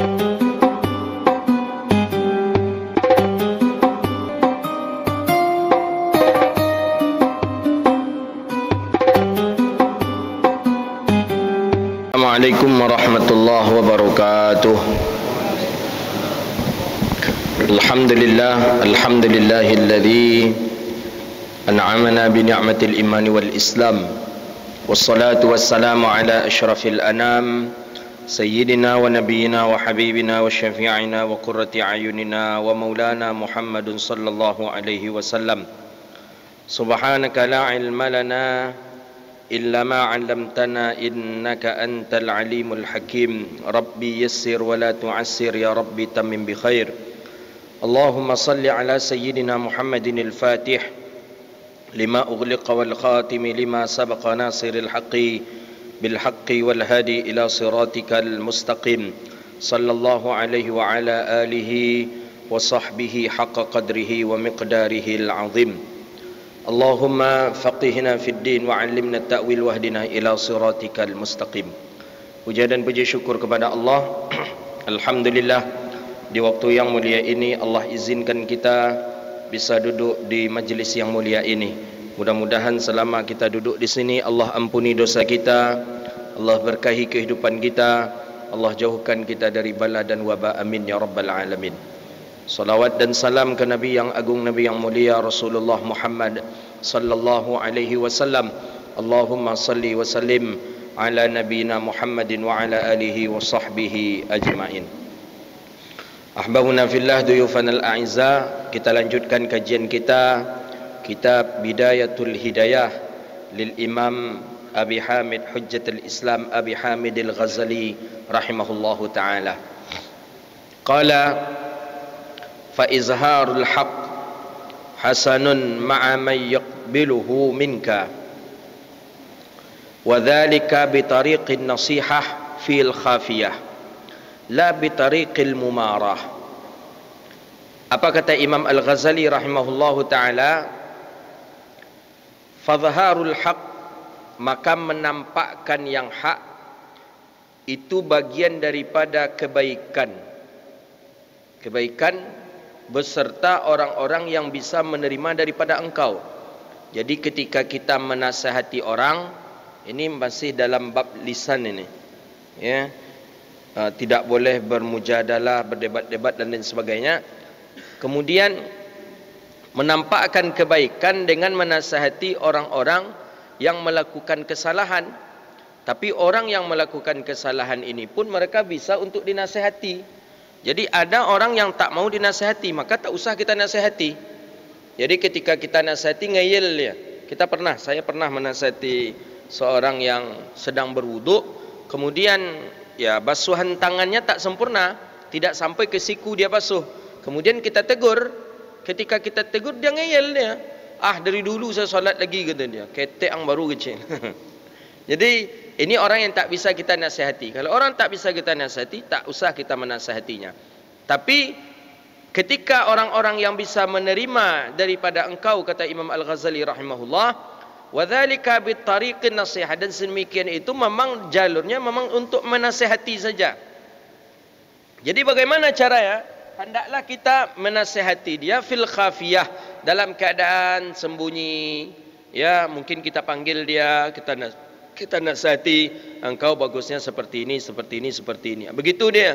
Assalamualaikum warahmatullahi wabarakatuh. Alhamdulillahilladzi an'amana bi ni'matil iman wal islam. Wassalatu wassalamu ala asyrafil anam sayyidina wa nabiyyina wa habibina wa syafi'ina wa qurrati ayunina wa maulana Muhammadun sallallahu alaihi wasallam. Subhanaka la ilma lana إلا ما علمتنا إنك أنت العليم الحكيم ربي يسر ولا تعسر يا ربي تمم بخير اللهم صل على سيدنا محمد الفاتح لما أغلق والخاتم لما سبق ناصر الحق بالحق والهادي إلى صراطك المستقيم صلى الله عليه وعلى آله وصحبه حق قدره ومقداره العظيم Allahumma faqihna fid din wa 'allimna at-ta'wil wahdina ila siratikal mustaqim. Puja dan puji syukur kepada Allah. Alhamdulillah, di waktu yang mulia ini Allah izinkan kita bisa duduk di majlis yang mulia ini. Mudah-mudahan selama kita duduk di sini Allah ampuni dosa kita, Allah berkahi kehidupan kita, Allah jauhkan kita dari bala dan wabak. Amin ya rabbal alamin. Salawat dan salam ke Nabi yang agung, Nabi yang mulia Rasulullah Muhammad sallallahu alaihi wasallam. Allahumma salli wa sallim ala nabiyina Muhammadin wa ala alihi wa sahbihi ajma'in. Ahbabuna fillah, duyufan al-a'izza, kita lanjutkan kajian kita kitab Bidayatul Hidayah lil Imam Abi Hamid Hujjatul Islam Abi Hamid al-Ghazali rahimahullahu ta'ala. Qala fa izharul haqq hasanun ma'a man yaqbiluhu minka wa dhalika bi tariqin nasihah fil khafiyah la bi tariqil mumarah. Apa kata Imam Al-Ghazali rahimahullahu taala? Fadharul haqq, maka menampakkan yang hak itu bagian daripada kebaikan. Kebaikan beserta orang-orang yang bisa menerima daripada engkau. Jadi ketika kita menasihati orang, ini masih dalam bab lisan ini, ya, tidak boleh bermujadalah, berdebat-debat dan lain sebagainya. Kemudian menampakkan kebaikan dengan menasihati orang-orang yang melakukan kesalahan. Tapi orang yang melakukan kesalahan ini pun mereka bisa untuk dinasihati. Jadi ada orang yang tak mau dinasihati, maka tak usah kita nasihati. Jadi ketika kita nasihati ngeyel dia. Saya pernah menasihati seorang yang sedang berwuduk, kemudian ya basuhan tangannya tak sempurna, tidak sampai ke siku dia basuh. Kemudian kita tegur, ketika kita tegur dia ngeyel dia. Dari dulu saya solat lagi, kata dia. Ketek yang baru kecil. Jadi ini orang yang tak bisa kita nasihati. Kalau orang tak bisa kita nasihati, tak usah kita menasihatinya. Tapi ketika orang-orang yang bisa menerima daripada engkau, kata Imam Al-Ghazali rahimahullah, wa dzalika bit tariqin nasihat, dan sedemikian itu memang jalurnya memang untuk menasihati saja. Jadi bagaimana caranya? Hendaklah kita menasihati dia fil khafiyah, dalam keadaan sembunyi. Ya, mungkin kita panggil dia, kita nasihati, engkau bagusnya seperti ini, seperti ini, seperti ini. Begitu dia.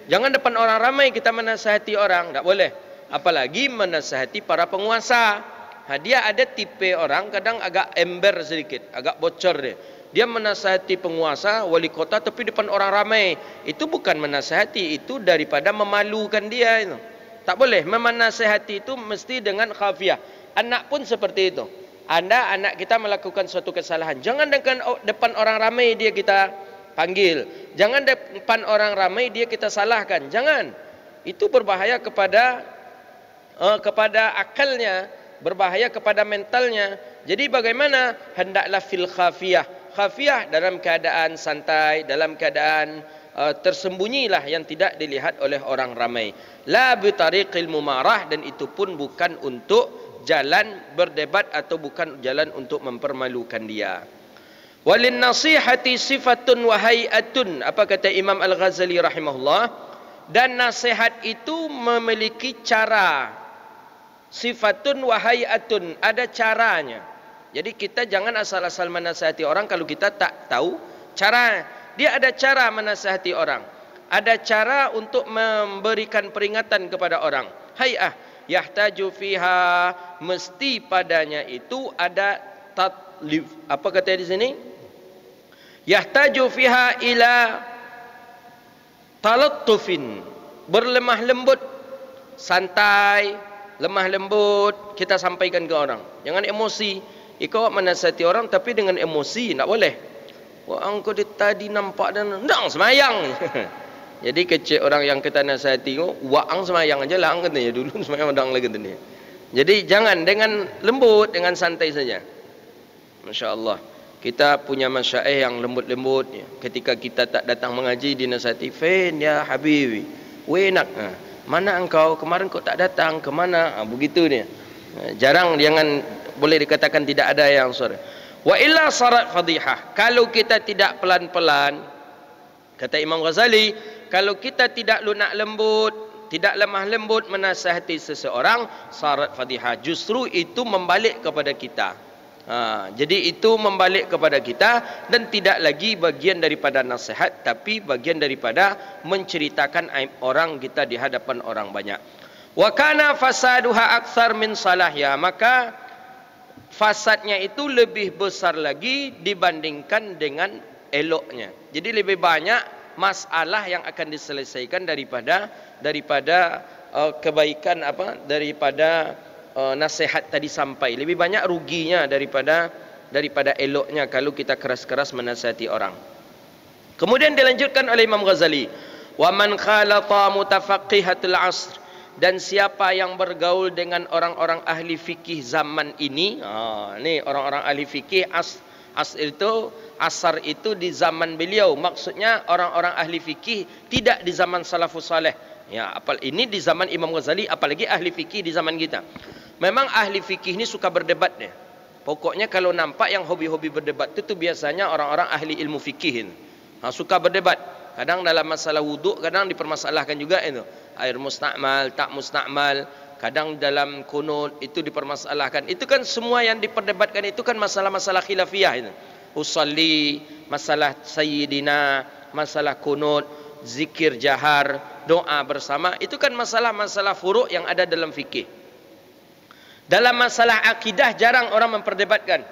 Jangan depan orang ramai kita menasihati orang, tak boleh. Apalagi menasihati para penguasa. Dia ada tipe orang kadang agak ember sedikit, agak bocor dia. Dia menasihati penguasa, wali kota, tapi depan orang ramai. Itu bukan menasihati, itu daripada memalukan dia itu. Tak boleh. Menasihati itu mesti dengan khafiyah. Anak pun seperti itu. Anak kita melakukan suatu kesalahan, jangan depan orang ramai dia kita panggil, jangan depan orang ramai dia kita salahkan, jangan. Itu berbahaya kepada akalnya, berbahaya kepada mentalnya. Jadi bagaimana? Hendaklah fil khafiyah. Khafiyah dalam keadaan santai, dalam keadaan tersembunyilah, yang tidak dilihat oleh orang ramai. La bi tariqil mumarah, dan itu pun bukan untuk jalan berdebat atau bukan jalan untuk mempermalukan dia. Walin nasihati sifatun wa hay'atun. Apa kata Imam Al-Ghazali rahimahullah? Dan nasihat itu memiliki cara. Sifatun wa hayatun, ada caranya. Jadi kita jangan asal-asal menasihati orang kalau kita tak tahu cara. Dia ada cara menasihati orang. Ada cara untuk memberikan peringatan kepada orang. Hay'ah yahtaju fiha, mesti padanya itu ada tatlif. Apa kata di sini? Yahtaju fiha ila talattufin, berlemah lembut, santai, lemah lembut kita sampaikan ke orang. Jangan emosi. Ikut menasihati orang tapi dengan emosi, tak boleh. Wah, engkau tadi nampak dan ndang semayang. Jadi kecil orang yang kita nasihati, waang semayang aja lah katanya, dulu semayang ndang lagi katanya. Jadi jangan, dengan lembut, dengan santai saja. Masya-Allah. Kita punya masyaikh yang lembut-lembut. Ketika kita tak datang mengaji dinasihati, "Fen ya habibi, wenak. Mana engkau? Kemarin kau tak datang, ke mana?" Begitu dia. Jarang, jangan boleh dikatakan tidak ada yang sore. Wa illa sarat fadihah. Kalau kita tidak pelan-pelan, kata Imam Ghazali, kalau kita tidak lunak lembut, tidak lemah lembut menasihati seseorang, sarat fadihah. Justru itu membalik kepada kita. Jadi itu membalik kepada kita dan tidak lagi bagian daripada nasihat, tapi bagian daripada menceritakan aib orang kita di hadapan orang banyak. Wa kana fasaduha aktsar min salahya, maka fasadnya itu lebih besar lagi dibandingkan dengan eloknya. Jadi lebih banyak masalah yang akan diselesaikan daripada kebaikan daripada nasihat tadi sampai. Lebih banyak ruginya daripada eloknya kalau kita keras-keras menasihati orang. Kemudian dilanjutkan oleh Imam Ghazali, wa man khalata mutafaqqihatul asr, dan siapa yang bergaul dengan orang-orang ahli fikih zaman ini. Ni orang-orang ahli fikih asar itu di zaman beliau. Maksudnya orang-orang ahli fikih tidak di zaman salafus saleh. Ya, ini di zaman Imam Ghazali, apalagi ahli fikih di zaman kita. Memang ahli fikih ini suka berdebat dia. Pokoknya kalau nampak yang hobi-hobi berdebat itu biasanya orang-orang ahli ilmu fikih ini. Suka berdebat. Kadang dalam masalah wuduk, kadang dipermasalahkan juga itu. Air mustakmal, tak mustakmal. Kadang dalam kunut itu dipermasalahkan. Itu kan semua yang diperdebatkan itu kan masalah-masalah khilafiyah itu. Usalli, masalah sayyidina, masalah kunut, zikir jahar, doa bersama, itu kan masalah-masalah furuk yang ada dalam fikih. Dalam masalah akidah jarang orang memperdebatkan.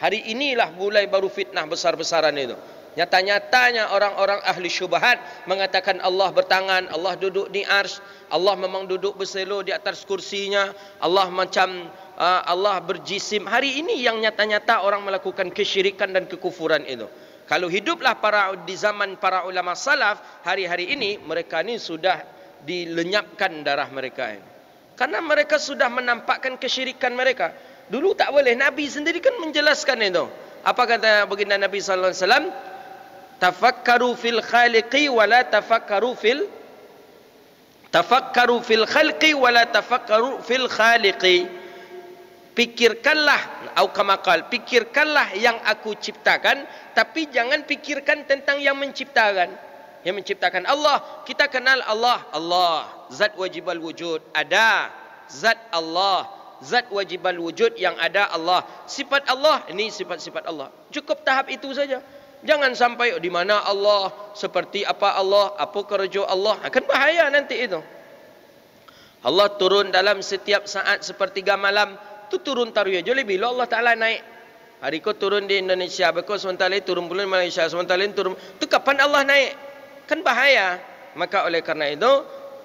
Hari inilah mulai baru fitnah besar-besaran itu. Nyata-nyatanya orang-orang ahli syubhat mengatakan Allah bertangan, Allah duduk di arsy, Allah memang duduk berselo di atas kursinya, Allah macam Allah berjisim. Hari ini yang nyata-nyata orang melakukan kesyirikan dan kekufuran itu. Kalau hiduplah di zaman para ulama salaf, hari-hari ini mereka ni sudah dilenyapkan darah mereka ini. Karena mereka sudah menampakkan kesyirikan mereka. Dulu tak boleh. Nabi sendiri kan menjelaskan itu. Apa kata baginda Nabi sallallahu alaihi wasallam? Tafakkaru fil khaliqi wa la tafakkaru fil khalqi wa la tafakkaru fil khaliqi. Pikirkanlah, atau kamakal, pikirkanlah yang aku ciptakan, tapi jangan pikirkan tentang yang menciptakan. Yang menciptakan Allah, kita kenal Allah, zat wajibal wujud, ada zat Allah, zat wajibal wujud yang ada Allah. Sifat Allah, ini sifat-sifat Allah. Cukup tahap itu saja. Jangan sampai di mana Allah, seperti apa Allah, apa kerja Allah, akan bahaya nanti itu. Allah turun dalam setiap saat sepertiga malam, tu turun taruh je lebih. Allah Taala naik. Hari ko turun di Indonesia, bekau sementara turun pula di Malaysia, sementara turun. Tu kapan Allah naik? Kan bahaya. Maka oleh karena itu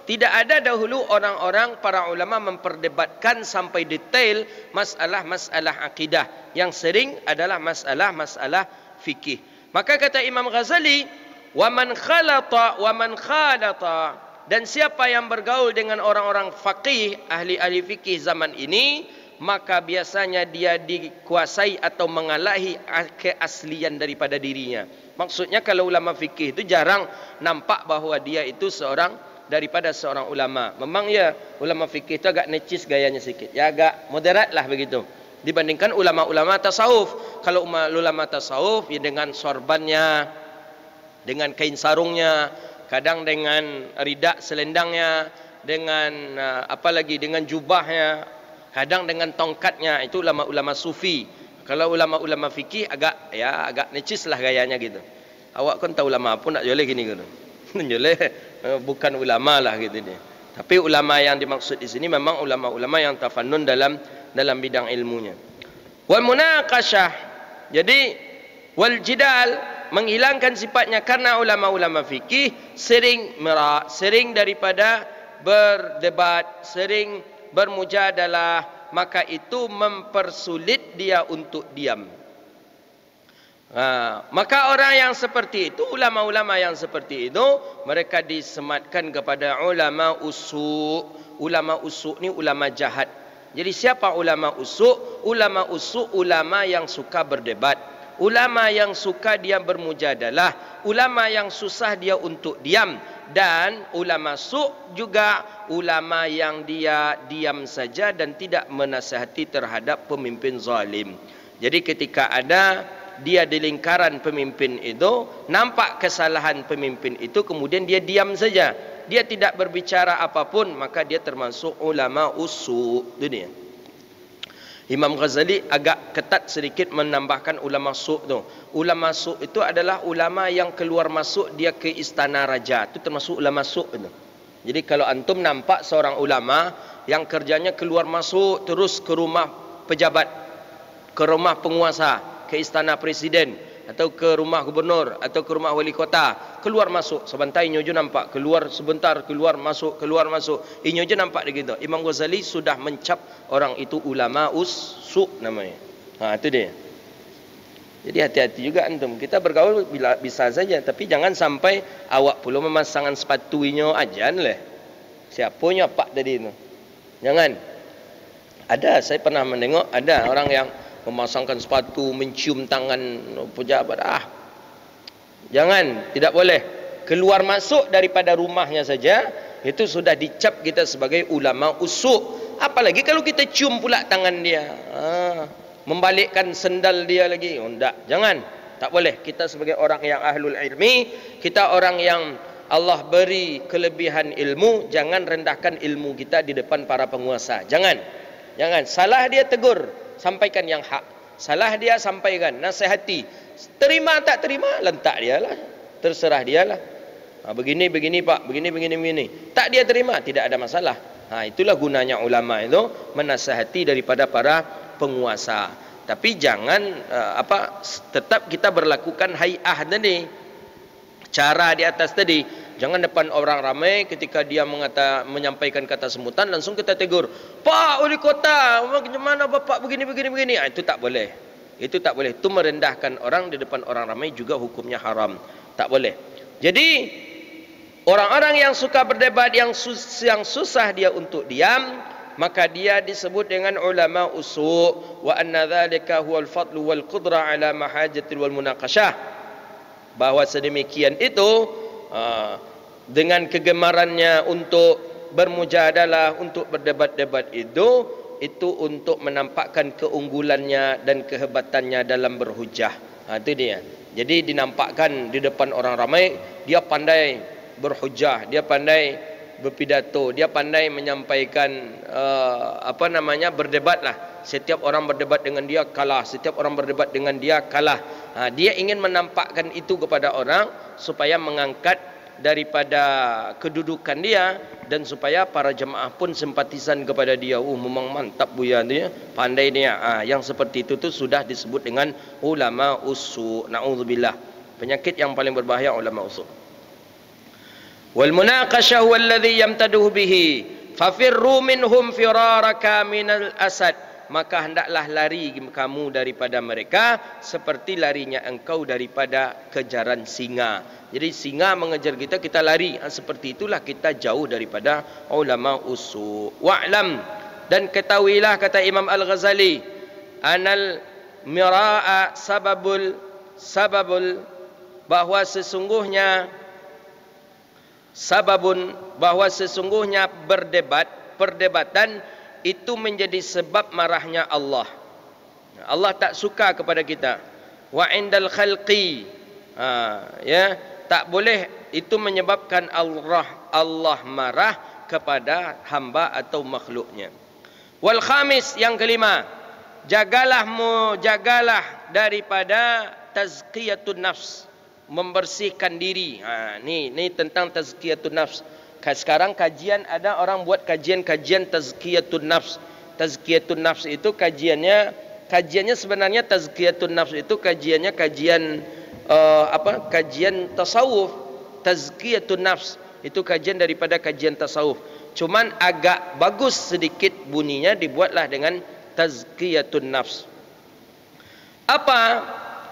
tidak ada dahulu orang-orang para ulama memperdebatkan sampai detail masalah-masalah akidah. Yang sering adalah masalah-masalah fikih. Maka kata Imam Ghazali, wa man khalata dan siapa yang bergaul dengan orang-orang faqih, ahli-ahli fikih zaman ini, maka biasanya dia dikuasai atau mengalahi keaslian daripada dirinya. Maksudnya kalau ulama fikih itu jarang nampak bahawa dia itu seorang ulama. Memang ya ulama fikih itu agak necis gayanya sikit. Ya agak moderat lah begitu. Dibandingkan ulama-ulama tasawuf. Kalau ulama tasawuf ya dengan sorbannya, dengan kain sarungnya, kadang dengan ridak selendangnya, dengan apa lagi, dengan jubahnya, kadang dengan tongkatnya. Itu ulama-ulama sufi. Kalau ulama-ulama fikih agak necis lah gayanya gitu. Awak kan tahu ulama pun nak joleh gini gitu. Joleh bukan ulama lah gitu dia. Tapi ulama yang dimaksud di sini memang ulama-ulama yang tafannun dalam bidang ilmunya. Wal munaqashah. Jadi wal jidal, menghilangkan sifatnya karena ulama-ulama fikih sering daripada berdebat, sering bermujadalah, maka itu mempersulit dia untuk diam. Maka orang yang seperti itu, ulama-ulama yang seperti itu, mereka disematkan kepada ulama usuk. Ulama usuk ni ulama jahat. Jadi siapa ulama usuk? Ulama usuk ulama yang suka berdebat, ulama yang suka dia bermujadalah, ulama yang susah dia untuk diam. Dan ulama su' juga ulama yang dia diam saja dan tidak menasihati terhadap pemimpin zalim. Jadi ketika ada dia di lingkaran pemimpin itu, nampak kesalahan pemimpin itu, kemudian dia diam saja, dia tidak berbicara apapun, maka dia termasuk ulama usu'. Itu dia. Imam Ghazali agak ketat sedikit menambahkan ulama su' tu. Ulama su' itu adalah ulama yang keluar masuk dia ke istana raja. Itu termasuk ulama su' tu. Jadi kalau antum nampak seorang ulama yang kerjanya keluar masuk terus ke rumah pejabat, ke rumah penguasa, ke istana presiden, atau ke rumah gubernur, atau ke rumah wali kota, keluar masuk sebentar inyo je nampak, keluar sebentar, keluar masuk, inyo je nampak begitu. Imam Ghazali sudah mencap orang itu ulama usu' namanya. Itu dia. Jadi hati-hati juga antum. Kita bergaul bila bisa saja, tapi jangan sampai awak pula memasangkan sepatu inyo ajan leh. Siapa nyapak tadi itu? Jangan. Ada, saya pernah menengok ada orang yang memasangkan sepatu, mencium tangan pejabat. Jangan, tidak boleh. Keluar masuk daripada rumahnya saja, itu sudah dicap kita sebagai ulama usuk. Apalagi kalau kita cium pula tangan dia, membalikkan sendal dia lagi. Tidak, jangan. Tak boleh. Kita sebagai orang yang ahlul ilmi, kita orang yang Allah beri kelebihan ilmu, jangan rendahkan ilmu kita di depan para penguasa. Jangan. Salah dia tegur, sampaikan yang hak. Salah dia sampaikan, nasihati. Terima tak terima, lentak dia lah. Terserah dia lah. Begini pak, begini. Tak dia terima, tidak ada masalah. Itulah gunanya ulama itu menasihati daripada para penguasa. Tapi jangan tetap kita berlakukan hay'ah tadi, cara di atas tadi. Jangan depan orang ramai ketika dia menyampaikan kata semutan langsung kita tegur, Pak wali kota, bagaimana bapak begini. Itu tak boleh. Itu tak boleh. Itu merendahkan orang di depan orang ramai, juga hukumnya haram. Tak boleh. Jadi orang-orang yang suka berdebat, yang susah dia untuk diam, maka dia disebut dengan ulama usu'. Wa anna dzalika huwal fadlu wal qudra ala mahajatil wal munaqashah. Bahwa sedemikian itu dengan kegemarannya untuk bermujadalah, untuk berdebat-debat itu untuk menampakkan keunggulannya dan kehebatannya dalam berhujah. Itu dia. Jadi dinampakkan di depan orang ramai, dia pandai berhujah, dia pandai berpidato, dia pandai menyampaikan berdebatlah. Setiap orang berdebat dengan dia kalah, setiap orang berdebat dengan dia kalah. Dia ingin menampakkan itu kepada orang supaya mengangkat daripada kedudukan dia, dan supaya para jemaah pun simpatisan kepada dia. Memang mantap buya dia, pandai dia. Yang seperti itu sudah disebut dengan ulama usu'. Na'udzubillah. Penyakit yang paling berbahaya ulama usu'. Wal munaqashah walladhi yamtaduhu bihi fafirru minhum firaraka minal asad. Maka hendaklah lari kamu daripada mereka seperti larinya engkau daripada kejaran singa. Jadi singa mengejar kita, kita lari. Seperti itulah kita jauh daripada ulama usu'. Wa'lam, dan ketahuilah, kata Imam Al-Ghazali, anal mira'a sababul bahwa sesungguhnya perdebatan itu menjadi sebab marahnya Allah. Allah tak suka kepada kita. Wa indal khalqi, tak boleh itu menyebabkan Allah marah kepada hamba atau makhluknya. Wal khamis, yang kelima, jagalah daripada tazkiyatun nafs, membersihkan diri. Ni tentang tazkiyatun nafs. Sekarang kajian, ada orang buat kajian tazkiyatun nafs. Tazkiyatun nafs itu kajiannya sebenarnya tazkiyatun nafs itu kajian tasawuf. Tazkiyatun nafs itu kajian daripada kajian tasawuf. Cuman agak bagus sedikit bunyinya, dibuatlah dengan tazkiyatun nafs. Apa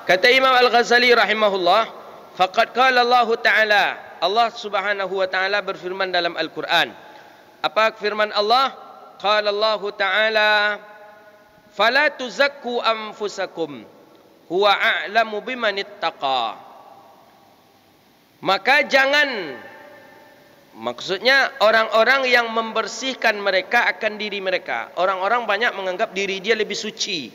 kata Imam Al-Ghazali rahimahullah? Faqad qala Allah Ta'ala, Allah Subhanahu wa Ta'ala berfirman dalam Al-Quran. Apa firman Allah? Qala Allah Ta'ala, fala tuzakku anfusakum huwa a'lamu bimanittaqa. Maka jangan, maksudnya orang-orang yang membersihkan mereka akan diri mereka. Orang-orang banyak menganggap diri dia lebih suci,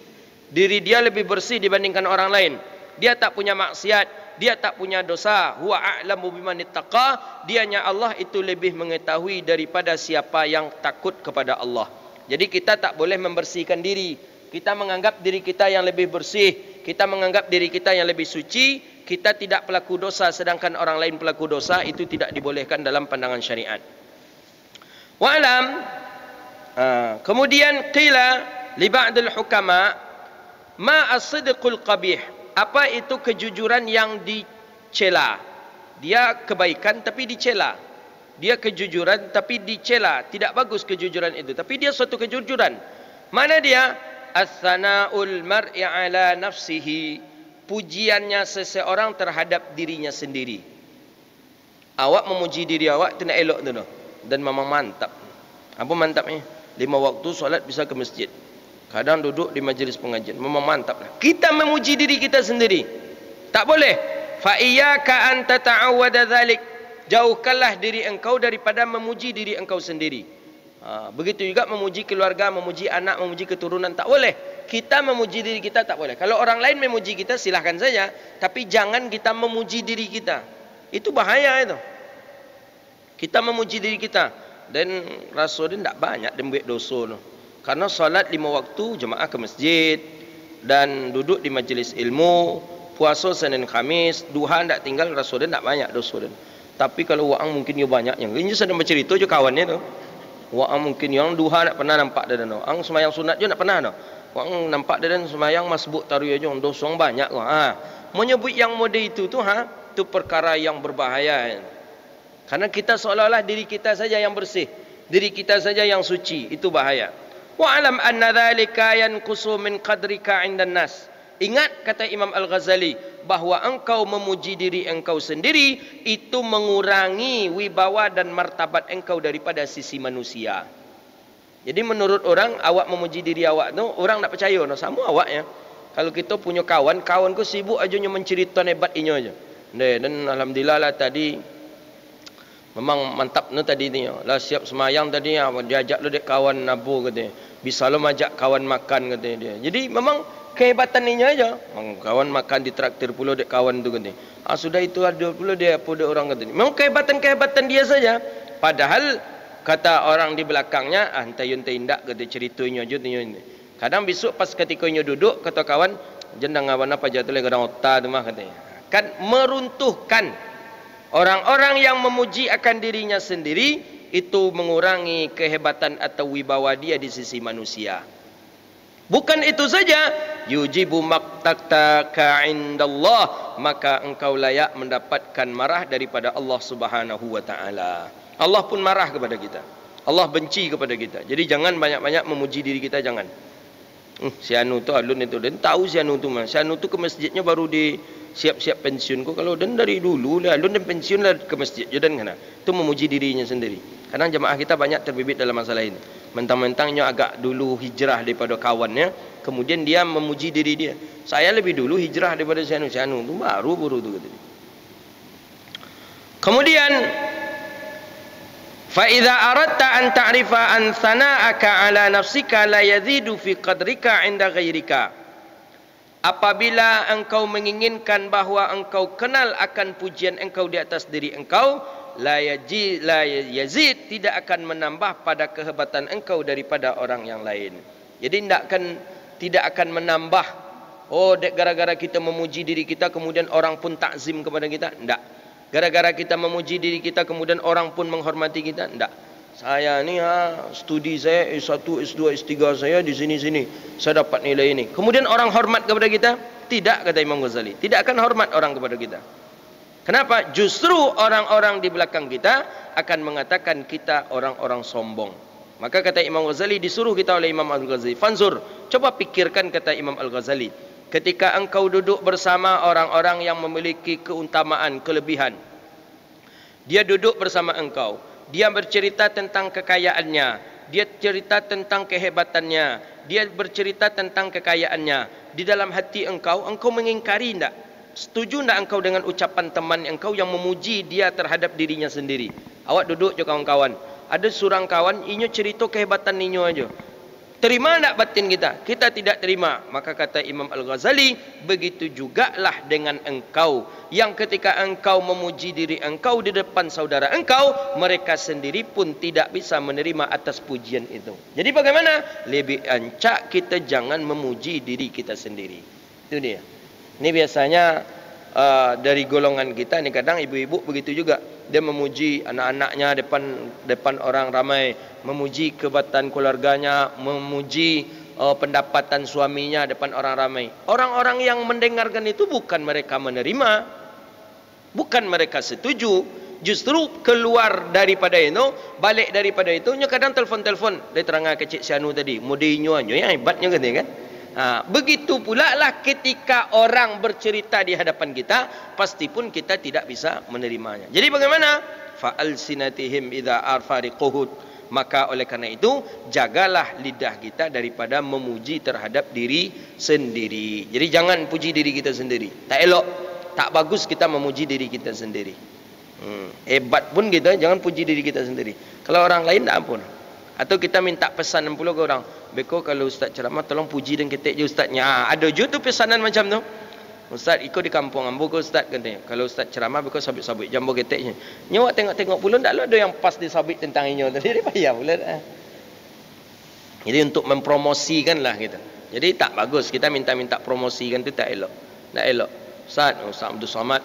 diri dia lebih bersih dibandingkan orang lain. Dia tak punya maksiat, dia tak punya dosa. Huwa a'lamu bimanittaqa, dianya Allah itu lebih mengetahui daripada siapa yang takut kepada Allah. Jadi kita tak boleh membersihkan diri. Kita menganggap diri kita yang lebih bersih, kita menganggap diri kita yang lebih suci, kita tidak pelaku dosa sedangkan orang lain pelaku dosa, itu tidak dibolehkan dalam pandangan syariat. Wa'lam, kemudian qila li ba'dil hukama ma as-sidqul qabih. Apa itu kejujuran yang dicela? Dia kebaikan tapi dicela. Dia kejujuran tapi dicela. Tidak bagus kejujuran itu, tapi dia suatu kejujuran. Mana dia? As-sana'ul mar'i ala nafsihi, pujiannya seseorang terhadap dirinya sendiri. Awak memuji diri awak, itu nak elok tu. Dan memang mantap. Apa mantapnya? 5 waktu solat bisa ke masjid, kadang duduk di majlis pengajian, memang mantap lah. Kita memuji diri kita sendiri, tak boleh. Fa iyyaka an tata'awwada dzalik, jauhkanlah diri engkau daripada memuji diri engkau sendiri. Begitu juga memuji keluarga, memuji anak, memuji keturunan, tak boleh. Kita memuji diri kita tak boleh. Kalau orang lain memuji kita silahkan saja, tapi jangan kita memuji diri kita. Itu bahaya itu. Kita memuji diri kita. Dan Rasul dia tak banyak dia buat dosa tu. Karena solat 5 waktu jemaah ke masjid, dan duduk di majlis ilmu, puasa Senin Khamis, duha tak tinggal, Rasul dia tak banyak dosa dia. Tapi kalau orang mungkin dia banyak, yang ini sedang bercerita je kawannya tu. Orang mungkin yang duha nak pernah nampak dia dan orang semayang sunat je nak pernah dah. Orang nampak dia dan semayang masbuk tarawih je, dosa banyak tu. Menyebut yang model itu tu tu perkara yang berbahaya. Karena kita seolah-olah diri kita saja yang bersih, diri kita saja yang suci, itu bahaya. Wa alam anna dzalika yanqusu min qadrika 'indan nas. Ingat, kata Imam Al-Ghazali, bahawa engkau memuji diri engkau sendiri itu mengurangi wibawa dan martabat engkau daripada sisi manusia. Jadi menurut orang, awak memuji diri awak tu, orang tak percaya no, sama awak ya. Kalau kita punya kawan ku sibuk aja mencerita hebat inyo aja. Dan alhamdulillah lah tadi memang mantap no tadi ni. Lah siap semayang tadi diajak lu dek kawan nabu katanya. Bisa lu majak kawan makan katanya dia. Jadi memang kehebatan ini aja. Kawan makan di traktir pula dek kawan tu katanya. Sudah itu ada pula dia apa dek orang katanya. Memang kehebatan dia saja. Padahal kata orang di belakangnya, entayun tindak kata ceritanya aja ni. Kadang besok pas ketika nyo duduk kata kawan, jendang awan apa jatuh le kadang otak tu mah katanya. Kan meruntuhkan orang-orang yang memuji akan dirinya sendiri, itu mengurangi kehebatan atau wibawa dia di sisi manusia. Bukan itu saja, yujibu maqtaka indallah, maka engkau layak mendapatkan marah daripada Allah Subhanahu wa taala. Allah pun marah kepada kita. Allah benci kepada kita. Jadi jangan banyak-banyak memuji diri kita, jangan. Si anu tu alun itu, dan tahu si anu tu mah. Si anu tu ke masjidnya baru di siap-siap pensiun ko. Kalau dan dari dulu lah alun dan pensiun lah ke masjid je dan kana. Itu memuji dirinya sendiri. Kadang jemaah kita banyak terbibit dalam masalah ini. Mentang-mentangnya agak dulu hijrah daripada kawannya, kemudian dia memuji diri dia. Saya lebih dulu hijrah daripada si anu tu baru tu kata dia. Kemudian fa idza aradta an ta'rifa an sana'aka ala nafsika la yazidu fi qadrika 'inda ghairika. apabila engkau menginginkan bahawa engkau kenal akan pujian engkau di atas diri engkau, la yazid, tidak akan menambah pada kehebatan engkau daripada orang yang lain. Jadi tidak akan menambah. Oh, gara-gara kita memuji diri kita kemudian orang pun takzim kepada kita? Tidak. Gara-gara kita memuji diri kita kemudian orang pun menghormati kita? Tidak. Saya ni studi saya S1, S2, S3 saya di sini-sini, saya dapat nilai ini. Kemudian orang hormat kepada kita? Tidak, kata Imam Ghazali. Tidak akan hormat orang kepada kita. Kenapa? Justru orang-orang di belakang kita akan mengatakan kita orang-orang sombong. Maka kata Imam Ghazali, disuruh kita oleh Imam Al-Ghazali, fanzur, coba pikirkan, kata Imam Al-Ghazali, ketika engkau duduk bersama orang-orang yang memiliki keutamaan, kelebihan, dia duduk bersama engkau, dia bercerita tentang kekayaannya, dia cerita tentang kehebatannya, dia bercerita tentang kekayaannya. Di dalam hati engkau mengingkari tidak? Setuju tidak engkau dengan ucapan teman engkau yang memuji dia terhadap dirinya sendiri? Awak duduk je kawan-kawan, ada seorang kawan, inyo cerita kehebatan inyo aja. Terima tak batin kita? Kita tidak terima. Maka kata Imam Al-Ghazali, begitu jugalah dengan engkau, yang ketika engkau memuji diri engkau di depan saudara engkau, mereka sendiri pun tidak bisa menerima atas pujian itu. Jadi bagaimana? Lebih ancak kita jangan memuji diri kita sendiri. Itu dia. Ini biasanya dari golongan kita ni, kadang ibu-ibu begitu juga. Dia memuji anak-anaknya depan orang ramai, memuji kehebatan keluarganya, memuji pendapatan suaminya depan orang ramai. Orang-orang yang mendengarkan itu bukan mereka menerima, bukan mereka setuju. Justru keluar daripada itu, balik daripada itu, kadang telefon-telefon. Dia terangkan ke Cik Sianu tadi, modenya yang hebatnya kan. Begitu pula lah ketika orang bercerita di hadapan kita, pasti pun kita tidak bisa menerimanya. Jadi bagaimana? Fa'alsinatihim idza arfariquhud. Maka oleh karena itu, jagalah lidah kita daripada memuji terhadap diri sendiri. Jadi jangan puji diri kita sendiri. Tak elok, tak bagus kita memuji diri kita sendiri. Hebat pun kita, jangan puji diri kita sendiri. Kalau orang lain tak ampun. Atau kita minta pesanan pula ke orang, beko kalau ustaz ceramah tolong puji dan ketek je ustaznya. Ada juga tu pesanan macam tu. Ustaz ikut di kampung ambo ke ustaz katanya, kalau ustaz ceramah beko sabit-sabit jambo keteknya. Nyawa tengok-tengok pula tak ada yang pas disabit tentang inyo tadi, dia payah pula dah. Jadi untuk mempromosikan lah kita. Jadi tak bagus kita minta-minta promosikan tu, tak elok. Tak elok. Ustaz Abdul Somad,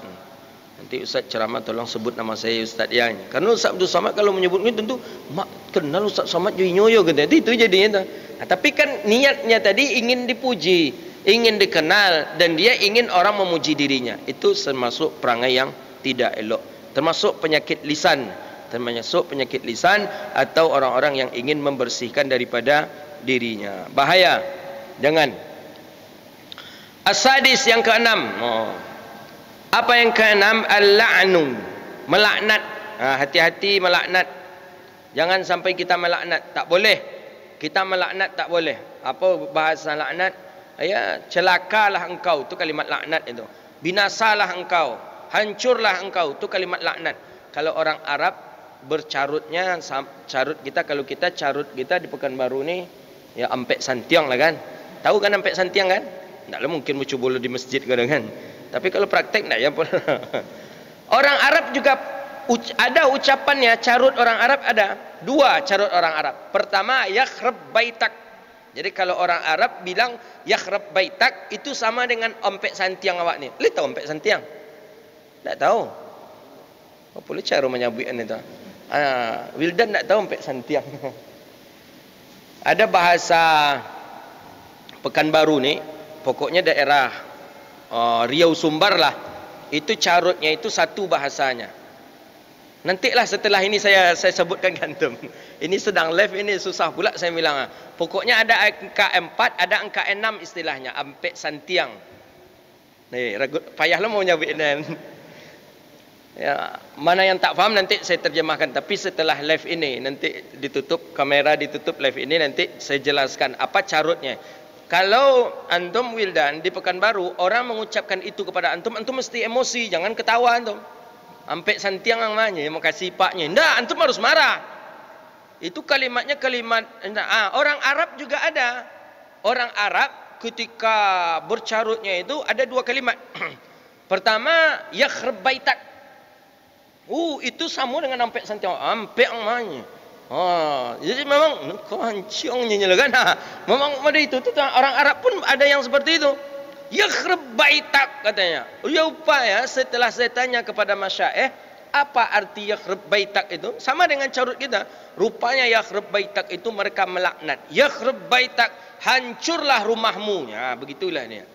nanti ustaz ceramah tolong sebut nama saya ustaz yang. Karena Ustaz Abdul Somad kalau menyebut ni tentu mak kenal Ustaz Somad yo kata. Itu jadinya tu. Tapi kan niatnya tadi ingin dipuji, ingin dikenal, dan dia ingin orang memuji dirinya. Itu termasuk perangai yang tidak elok. Termasuk penyakit lisan. Termasuk penyakit lisan atau orang-orang yang ingin membersihkan daripada dirinya. Bahaya. Jangan. As-sadis yang keenam. Apa yang keenam? Al-la'nu, melaknat. Hati-hati melaknat. Jangan sampai kita melaknat. Tak boleh. Kita melaknat tak boleh. Apa bahasa laknat? Ya, celakalah engkau, tu kalimat laknat itu. Binasalah engkau, hancurlah engkau, tu kalimat laknat. Kalau orang Arab bercarutnya, carut kita, kalau kita carut kita di Pekanbaru ni, ya ampek santiang lah kan. Tahu kan ampek santiang kan? Taklah mungkin bercuba di masjid kadang kan. Tapi kalau praktek tak ya pun. Orang Arab juga ada ucapannya, carut orang Arab ada. Dua carut orang Arab. Pertama, yakhrab baitak. Jadi kalau orang Arab bilang yakhrab baitak, itu sama dengan ompek santiang awak ni. Boleh tahu ompek santiang? Tak tahu. Apa boleh cara menyebutkan itu? Wildan tak tahu ompek santiang. Ada bahasa Pekanbaru ni, pokoknya daerah Riau Sumbar lah. Itu carutnya itu satu bahasanya. Nantilah setelah ini saya sebutkan kantum. Ini sedang live ini susah pula saya bilang. Pokoknya ada angka 4, ada angka 6 istilahnya. Ampek santiang. Payahlah mau nyabutin. Ya, mana yang tak faham nanti saya terjemahkan. Tapi setelah live ini, nanti ditutup kamera, ditutup live ini, nanti saya jelaskan apa carutnya. Kalau antum Wildan di Pekanbaru, orang mengucapkan itu kepada antum, antum mesti emosi, jangan ketawa antum. Ampek santiang namanya, mau kasih paknya. Ndak, antum harus marah. Itu kalimatnya kalimat. Orang Arab juga ada. Orang Arab ketika bercarutnya itu ada dua kalimat. Pertama, yakhrib baitak. Itu sama dengan ampek santai. Ampek amanya. Jadi memang kancingnya lah kan. Memang pada itu orang Arab pun ada yang seperti itu. Yakhrib baitak katanya. Ya upaya setelah saya tanya kepada masyaikh, apa arti yakhrib baitak itu? Sama dengan carut kita. Rupanya yakhrib baitak itu mereka melaknat. Yakhrib baitak, hancurlah rumahmu. Ya, begitulah dia.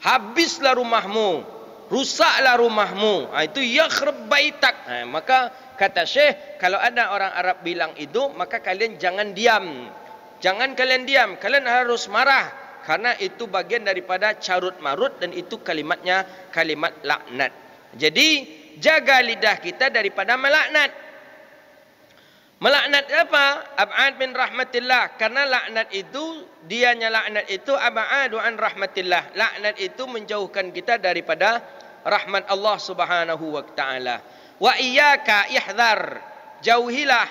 Habislah rumahmu. Rusaklah rumahmu. Itu yakhrib baitak. Maka kata Syekh, kalau ada orang Arab bilang itu, maka kalian jangan diam. Jangan kalian diam. Kalian harus marah. Karena itu bagian daripada carut marut dan itu kalimatnya kalimat laknat. Jadi jaga lidah kita daripada melaknat. Melaknat apa? Ab'ad min rahmatillah. Karena laknat itu, dianya laknat itu ab'adu an rahmatillah. Laknat itu menjauhkan kita daripada rahmat Allah Subhanahu wa taala. Wa iyyaka ihdhar, jauhilah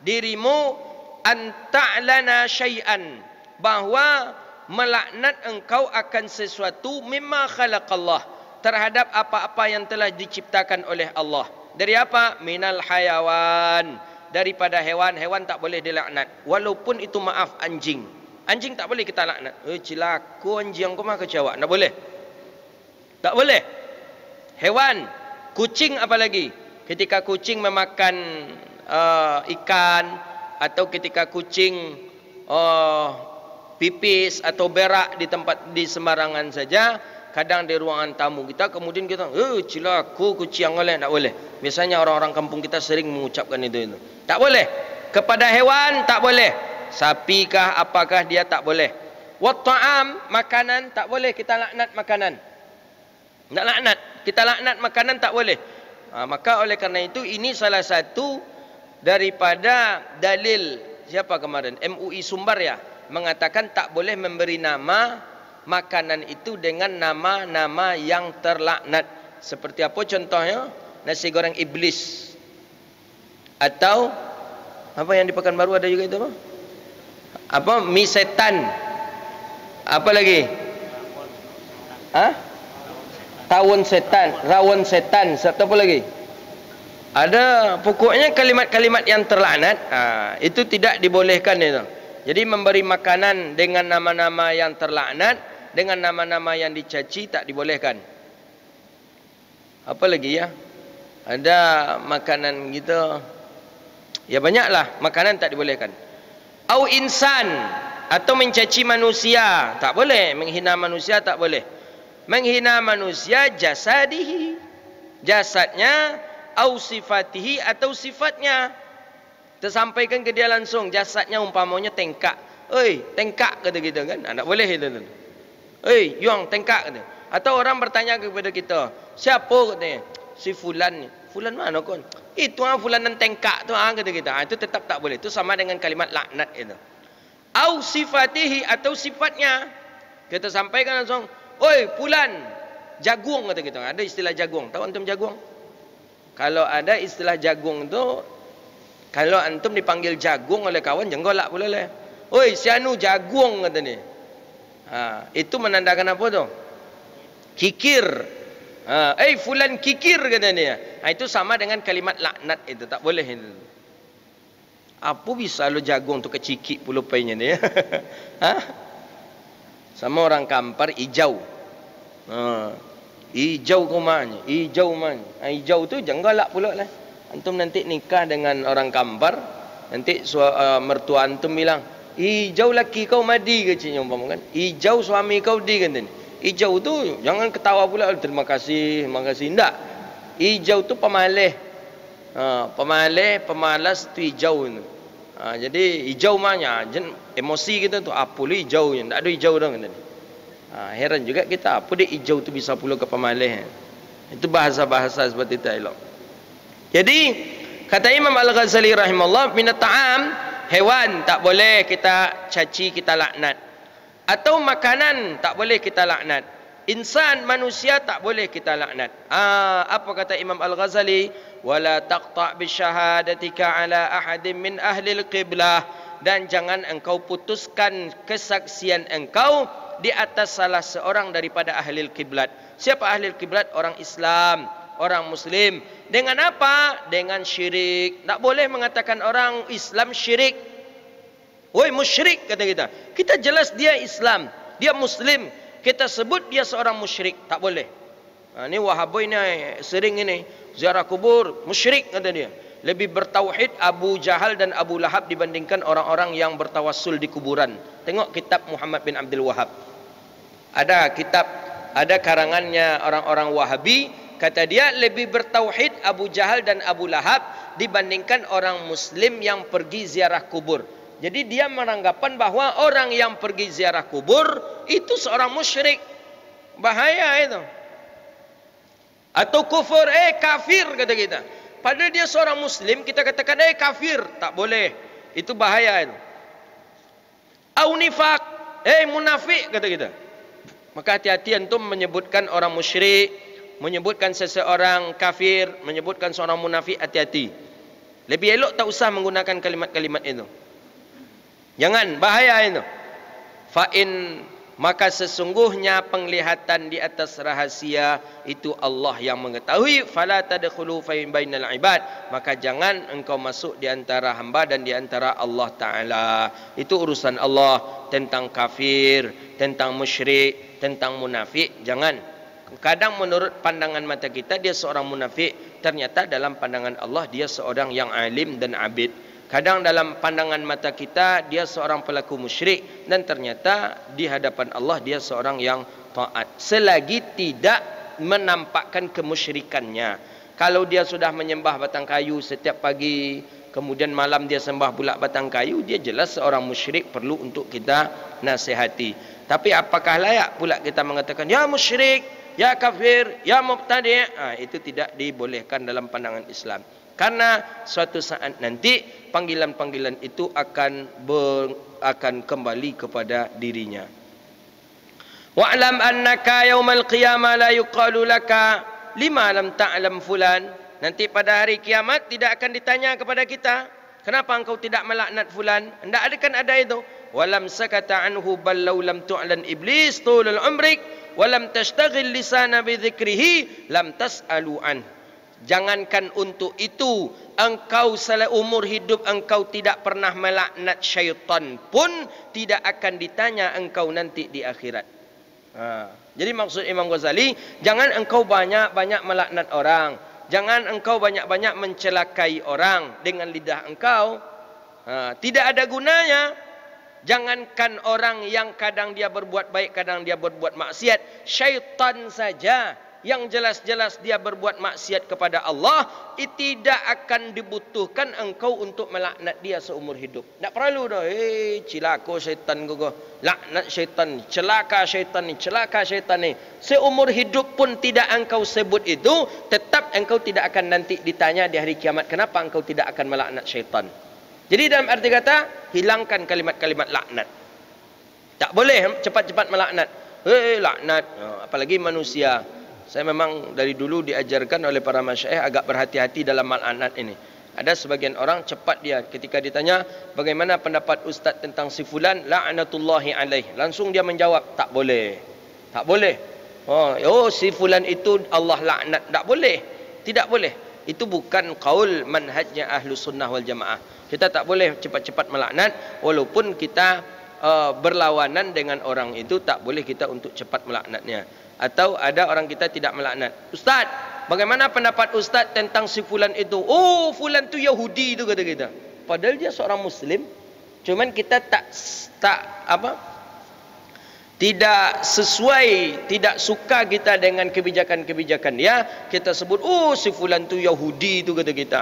dirimu an ta'lana syai'an, bahwa melaknat engkau akan sesuatu mimma khalaqallah, terhadap apa-apa yang telah diciptakan oleh Allah. Dari apa? Minal hayawan, daripada hewan. Hewan tak boleh dilaknat, walaupun itu maaf anjing. Anjing tak boleh kita laknat. Cilaku anjing kau mah kecewa. Tak boleh. Tak boleh. Hewan, kucing apalagi. Ketika kucing memakan ikan, atau ketika kucing pipis atau berak di tempat di sembarangan saja, kadang di ruangan tamu kita, kemudian kita cilaku kucing oleh, tak boleh. Biasanya orang-orang kampung kita sering mengucapkan itu. Tak boleh. Kepada hewan tak boleh. Sapi kah apakah dia tak boleh. Wat ta'am, makanan tak boleh kita laknat makanan. Tak laknat, kita laknat makanan tak boleh. Maka oleh kerana itu ini salah satu daripada dalil siapa kemarin? MUI Sumbar ya, mengatakan tak boleh memberi nama makanan itu dengan nama-nama yang terlaknat. Seperti apa contohnya? Nasi goreng iblis. Atau apa yang di Pekanbaru ada juga itu apa? Apa? Mie setan. Apa lagi? Tawon setan, rawon setan, atau apa lagi? Ada pokoknya kalimat-kalimat yang terlaknat. Itu tidak dibolehkan itu. Jadi memberi makanan dengan nama-nama yang terlaknat, dengan nama-nama yang dicaci tak dibolehkan. Apa lagi ya? Ada makanan gitu. Ya banyaklah makanan tak dibolehkan. Au insan, atau mencaci manusia, tak boleh. Menghina manusia tak boleh. Menghina manusia jasadihi, jasadnya, au sifatihi, atau sifatnya. Tersampaikan ke dia langsung, jasadnya umpamanya tengkak. Tengkak kata kita kan. Tak boleh itu. Yuang tengkak kata. Atau orang bertanya kepada kita, siapa katanya? Si fulan ni. Fulan mana kon? Itu fulan dan tengkak tu kata kita. Itu tetap tak boleh. Itu sama dengan kalimat laknat itu. Au sifatihi, atau sifatnya. Kita sampaikan langsung, fulan jagung kata kita. Ada istilah jagung. Tahu antum jagung? Kalau ada istilah jagung tu, kalau antum dipanggil jagung oleh kawan, jenggolak pula lah. Si anu jagung kata ni. Itu menandakan apa tu? Kikir. Fulan kikir kata dia. Itu sama dengan kalimat laknat itu. Tak boleh itu. Apa bisa lo jagung tu kecikik pula paynya dia? Sama orang Kampar hijau. Hijau kumanya, hijau man. Hijau tu jenggolak pula lah. Antum nanti nikah dengan orang Kampar, nanti mertua antum bilang, hijau laki kau madi ke cik umpama kan? Hijau suami kau di kan? Hijau tu jangan ketawa pula, terima kasih, enggak. Hijau tu pemalih. Pemalas tu hijau tu. Jadi hijau mahnya emosi kita tu apa lu hijau, tak ada hijau dah kan? Heran juga kita, apa dia hijau tu bisa pula ke pemalih. Itu bahasa-bahasa seperti itu elok. Jadi kata Imam Al-Ghazali rahimahullah, minat ta'am, hewan tak boleh kita caci, kita laknat. Atau makanan tak boleh kita laknat. Insan, manusia tak boleh kita laknat. Apa kata Imam Al-Ghazali? Wala taqta' bisyahadatika ala ahadin min ahli al-qiblah, dan jangan engkau putuskan kesaksian engkau di atas salah seorang daripada ahli kiblat. Siapa ahli kiblat? Orang Islam, orang Muslim. Dengan apa? Dengan syirik. Tak boleh mengatakan orang Islam syirik. Woi musyrik, kata kita. Kita jelas dia Islam, dia Muslim. Kita sebut dia seorang musyrik. Tak boleh. Ini Wahabi ni sering ini ziarah kubur, musyrik kata dia. Lebih bertauhid Abu Jahal dan Abu Lahab dibandingkan orang-orang yang bertawassul di kuburan. Tengok kitab Muhammad bin Abdul Wahab. Ada kitab, ada karangannya orang-orang Wahabi. Kata dia lebih bertauhid Abu Jahal dan Abu Lahab dibandingkan orang Muslim yang pergi ziarah kubur. Jadi dia beranggapan bahawa orang yang pergi ziarah kubur itu seorang musyrik. Bahaya itu. Atau kufur, kafir kata kita. Padahal dia seorang Muslim, kita katakan kafir. Tak boleh. Itu bahaya itu. Au nifaq, munafik kata kita. Maka hati-hati antum menyebutkan orang musyrik, menyebutkan seseorang kafir, menyebutkan seorang munafik, hati-hati. Lebih elok tak usah menggunakan kalimat-kalimat itu. Jangan, bahaya itu. Fa'in, maka sesungguhnya penglihatan di atas rahasia itu Allah yang mengetahui. Fala tadkhulu fi bainal ibad, maka jangan engkau masuk di antara hamba dan di antara Allah Taala. Itu urusan Allah. Tentang kafir, tentang musyrik, tentang munafik, jangan. Kadang menurut pandangan mata kita dia seorang munafik, ternyata dalam pandangan Allah dia seorang yang alim dan abid. Kadang dalam pandangan mata kita dia seorang pelaku musyrik, dan ternyata di hadapan Allah dia seorang yang taat. Selagi tidak menampakkan kemusyrikannya. Kalau dia sudah menyembah batang kayu setiap pagi, kemudian malam dia sembah pula batang kayu, dia jelas seorang musyrik, perlu untuk kita nasihati. Tapi apakah layak pula kita mengatakan ya musyrik, ya kafir, ya mubtadi'? Itu tidak dibolehkan dalam pandangan Islam. Karena suatu saat nanti panggilan-panggilan itu akan kembali kepada dirinya. Wa'lam annaka yaumal qiyamah la yuqalu laka lima lam ta'lam fulan. Nanti pada hari kiamat tidak akan ditanya kepada kita, kenapa engkau tidak melaknat fulan? Tidak ada itu. Walam sakata anhu bal law lam tu'lan iblis tulul umrik walam tashtaghil lisana bi dzikrihi lam tas'alu an. Jangankan untuk itu, engkau seumur hidup engkau tidak pernah melaknat syaitan pun tidak akan ditanya engkau nanti di akhirat. Jadi maksud Imam Ghazali, jangan engkau banyak-banyak melaknat orang, jangan engkau banyak-banyak mencelakai orang dengan lidah engkau. Tidak ada gunanya. Jangankan orang yang kadang dia berbuat baik, kadang dia berbuat maksiat, syaitan saja yang jelas-jelas dia berbuat maksiat kepada Allah, tidak akan dibutuhkan engkau untuk melaknat dia seumur hidup. Tak perlu dah. Cilaka syaitan kau. Laknat syaitan, celaka syaitan ni, celaka syaitan ni. Seumur hidup pun tidak engkau sebut itu, tetap engkau tidak akan nanti ditanya di hari kiamat, kenapa engkau tidak akan melaknat syaitan. Jadi dalam arti kata, hilangkan kalimat-kalimat laknat. Tak boleh cepat-cepat melaknat. Laknat, apalagi manusia. Saya memang dari dulu diajarkan oleh para masyayikh agak berhati-hati dalam laknat ini. Ada sebagian orang cepat dia ketika ditanya bagaimana pendapat ustaz tentang si fulan, la'natullahi alaih, langsung dia menjawab tak boleh. Tak boleh. Si fulan itu Allah laknat, tak boleh. Tidak boleh. Itu bukan qaul manhajnya Ahlus Sunnah wal Jamaah. Kita tak boleh cepat-cepat melaknat, walaupun kita berlawanan dengan orang itu, tak boleh kita untuk cepat melaknatnya. Atau ada orang kita tidak melaknat. Ustaz, bagaimana pendapat Ustaz tentang si fulan itu? Oh, fulan tu Yahudi itu kata kita. Padahal dia seorang Muslim. Cuman kita tidak sesuai, tidak suka kita dengan kebijakan-kebijakan dia, kita sebut oh si fulan tu Yahudi itu kata kita.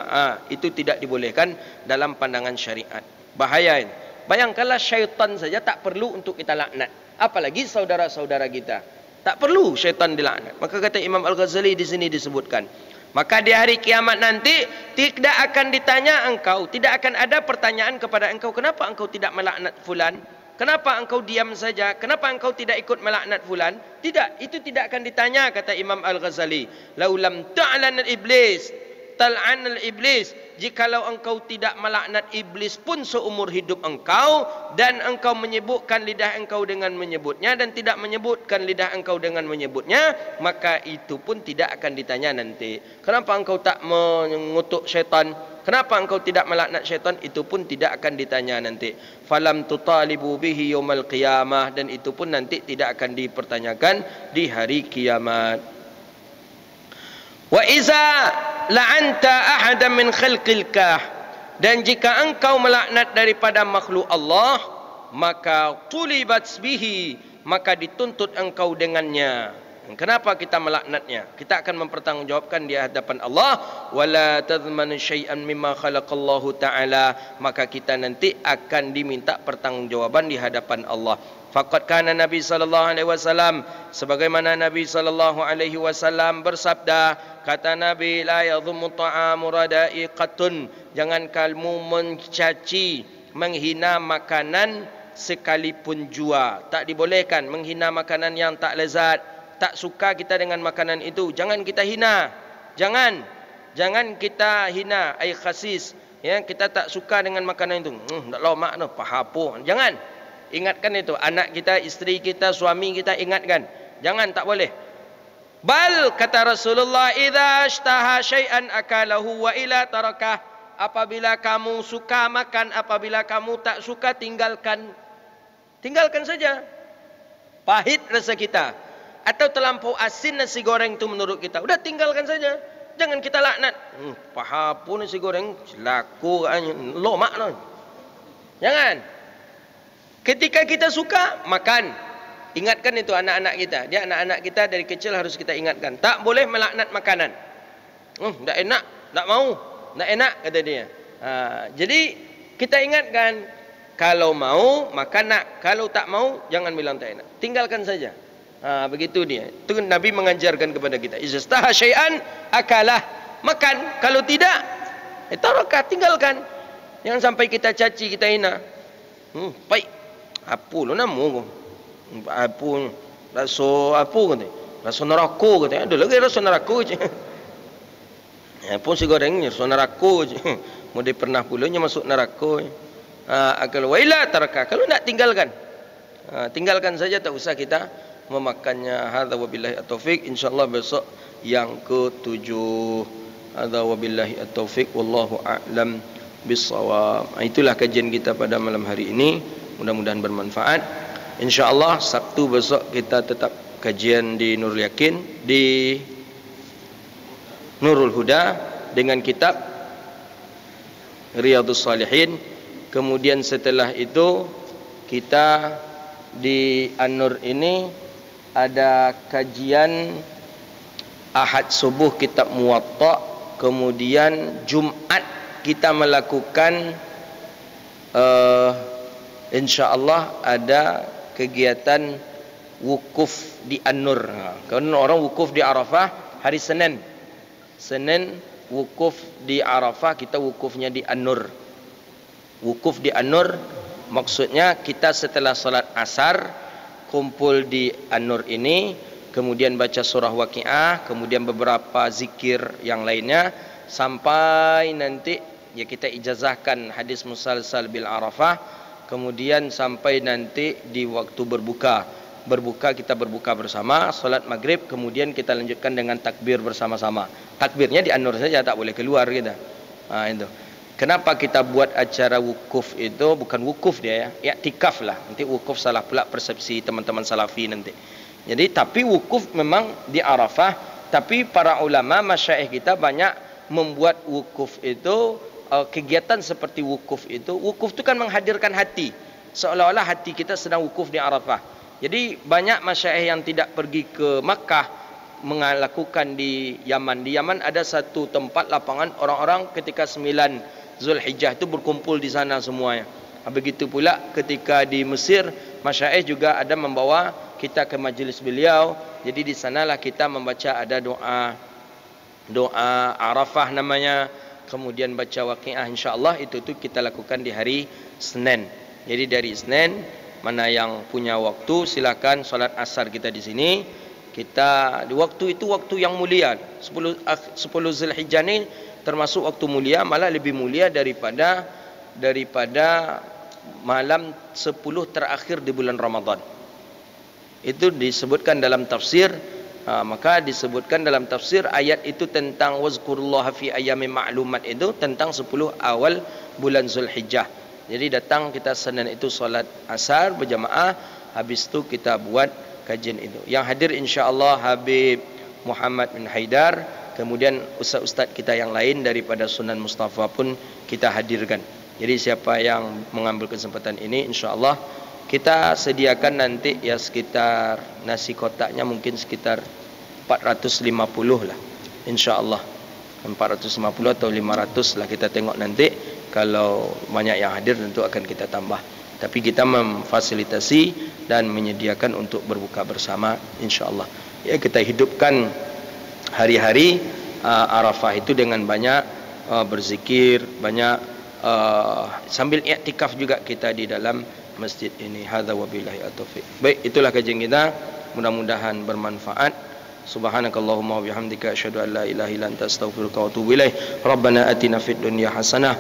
Itu tidak dibolehkan dalam pandangan syariat. Bahaya ini. Bayangkanlah syaitan saja tak perlu untuk kita laknat, apalagi saudara-saudara kita. Tak perlu syaitan dilaknat. Maka kata Imam Al-Ghazali di sini disebutkan, maka di hari kiamat nanti tidak akan ditanya engkau, tidak akan ada pertanyaan kepada engkau, kenapa engkau tidak melaknat fulan? Kenapa engkau diam saja? Kenapa engkau tidak ikut melaknat fulan? Tidak, itu tidak akan ditanya, kata Imam Al-Ghazali. Laulam ta'lan iblis tal'an al-iblis, jikalau engkau tidak melaknat iblis pun seumur hidup engkau, dan engkau menyebutkan lidah engkau dengan menyebutnya dan tidak menyebutkan lidah engkau dengan menyebutnya, maka itu pun tidak akan ditanya nanti. Kenapa engkau tak mengutuk syaitan? Kenapa engkau tidak melaknat syaitan? Itu pun tidak akan ditanya nanti. Falam tutalibu bihi yaumal qiyamah, dan itu pun nanti tidak akan dipertanyakan di hari kiamat. Wa iza la'anta ahadan min khalqil kah, dan jika engkau melaknat daripada makhluk Allah, maka tulibat bihi, maka dituntut engkau dengannya. Kenapa kita melaknatnya? Kita akan mempertanggungjawabkan di hadapan Allah. Wala tadhmanu syai'an mimma khalaqallahu ta'ala, maka kita nanti akan diminta pertanggungjawaban di hadapan Allah. Faqad kana Nabi sallallahu alaihi wasallam, sebagaimana Nabi sallallahu alaihi wasallam bersabda, kata Nabi, la yadhummu ta'amu rada'iqatun, jangan kamu mencaci, menghina makanan sekalipun jua. Tak dibolehkan menghina makanan yang tak lezat. Tak suka kita dengan makanan itu, jangan kita hina. Jangan kita hina, ai khasis. Ya, kita tak suka dengan makanan itu. Tak lomak tu, pahapo. Jangan. Ingatkan itu, anak kita, isteri kita, suami kita, ingatkan. Jangan, tak boleh. Bal, kata Rasulullah, idza ishtaha syai'an akalahu wa ila tarakah, apabila kamu suka makan, apabila kamu tak suka, tinggalkan. Tinggalkan saja. Pahit rasa kita, atau terlampau asin nasi goreng itu menurut kita, udah tinggalkan saja. Jangan kita laknat. Pahapu nasi goreng, laku lomak tu. Jangan. Ketika kita suka, makan. Ingatkan itu anak-anak kita. Dia anak-anak kita dari kecil harus kita ingatkan. Tak boleh melaknat makanan. Tak enak, tak mau. Tak enak, kata dia. Jadi, kita ingatkan. Kalau mau, makan nak. Kalau tak mau, jangan bilang tak enak. Tinggalkan saja. Begitu dia. Itu Nabi mengajarkan kepada kita. Izstaha syai'an akalah. Makan. Kalau tidak, tarakah, tinggalkan. Jangan sampai kita caci, kita hina. Baik. Apa lu nama? Apa? Rasa apa kata? Rasa neraka kata. Ada lagi rasa neraka je. Apa si gorengnya rasa neraka je. Mudi pernah pulanya masuk neraka. Akal waila taraka. Kalau nak tinggalkan. Tinggalkan saja, tak usah kita memakannya. Hadza wabillahi at-taufik. Insyaallah besok yang ke-7. Hadza wabillahi at-taufik. Wallahu a'lam bissawab. Itulah kajian kita pada malam hari ini. Mudah-mudahan bermanfaat. InsyaAllah Sabtu besok kita tetap kajian di Nurul Yakin, di Nurul Huda dengan kitab Riyadhus Shalihin. Kemudian setelah itu kita di An-Nur ini ada kajian Ahad subuh kitab Muwatta. Kemudian Jumat kita melakukan InsyaAllah ada kegiatan wukuf di An-Nur. Kerana orang wukuf di Arafah hari Senin. Senin wukuf di Arafah, kita wukufnya di An-Nur. Wukuf di An-Nur maksudnya kita setelah salat asar kumpul di An-Nur ini, kemudian baca surah Waqiah, kemudian beberapa zikir yang lainnya, sampai nanti ya kita ijazahkan hadis musalsal bil Arafah. Kemudian sampai nanti di waktu berbuka. Berbuka, kita berbuka bersama, solat maghrib, kemudian kita lanjutkan dengan takbir bersama-sama. Takbirnya di An-Nur saja, tak boleh keluar kita. Itu. Kenapa kita buat acara wukuf itu? Bukan wukuf dia ya, i'tikaf lah. Nanti wukuf salah pula persepsi teman-teman salafi nanti. Jadi tapi wukuf memang di Arafah, tapi para ulama masyayikh kita banyak membuat wukuf itu kegiatan seperti wukuf itu. Wukuf itu kan menghadirkan hati, seolah-olah hati kita sedang wukuf di Arafah. Jadi banyak masyayikh yang tidak pergi ke Makkah melakukan di Yaman. Di Yaman ada satu tempat lapangan orang-orang ketika 9 Zulhijjah itu berkumpul di sana semuanya. Begitu pula ketika di Mesir, masyayikh juga ada membawa kita ke majlis beliau. Jadi di sanalah kita membaca, ada doa Arafah namanya. Kemudian baca Waqiah, insyaAllah itu kita lakukan di hari Senin. Jadi dari Senin, mana yang punya waktu silakan solat asar kita di sini. Kita di waktu itu waktu yang mulia. 10 Zulhijjah ini termasuk waktu mulia, malah lebih mulia daripada malam 10 terakhir di bulan Ramadan. Itu disebutkan dalam tafsir. Maka disebutkan dalam tafsir ayat itu tentang wazkurullaha fi ayyamin ma'lumat, itu tentang 10 awal bulan Zulhijjah. Jadi datang kita Senin itu solat asar berjamaah, habis itu kita buat kajian itu. Yang hadir insya-Allah Habib Muhammad bin Haidar, kemudian ustaz-ustaz kita yang lain daripada Sunan Mustafa pun kita hadirkan. Jadi siapa yang mengambil kesempatan ini, insya-Allah kita sediakan nanti ya sekitar nasi kotaknya mungkin sekitar 450 lah, insya-Allah 450 atau 500 lah, kita tengok nanti. Kalau banyak yang hadir tentu akan kita tambah, tapi kita memfasilitasi dan menyediakan untuk berbuka bersama, insya-Allah. Ya, kita hidupkan hari-hari Arafah itu dengan banyak berzikir, banyak sambil i'tikaf juga kita di dalam masjid ini. Hadza wabillahi at-taufiq. Baik, itulah kajian kita, mudah-mudahan bermanfaat. Subhanakallahumma wa bihamdika asyhadu an la ilaha illa anta astaghfiruka wa atubu ilaik. Rabbana atina fid dunya hasanah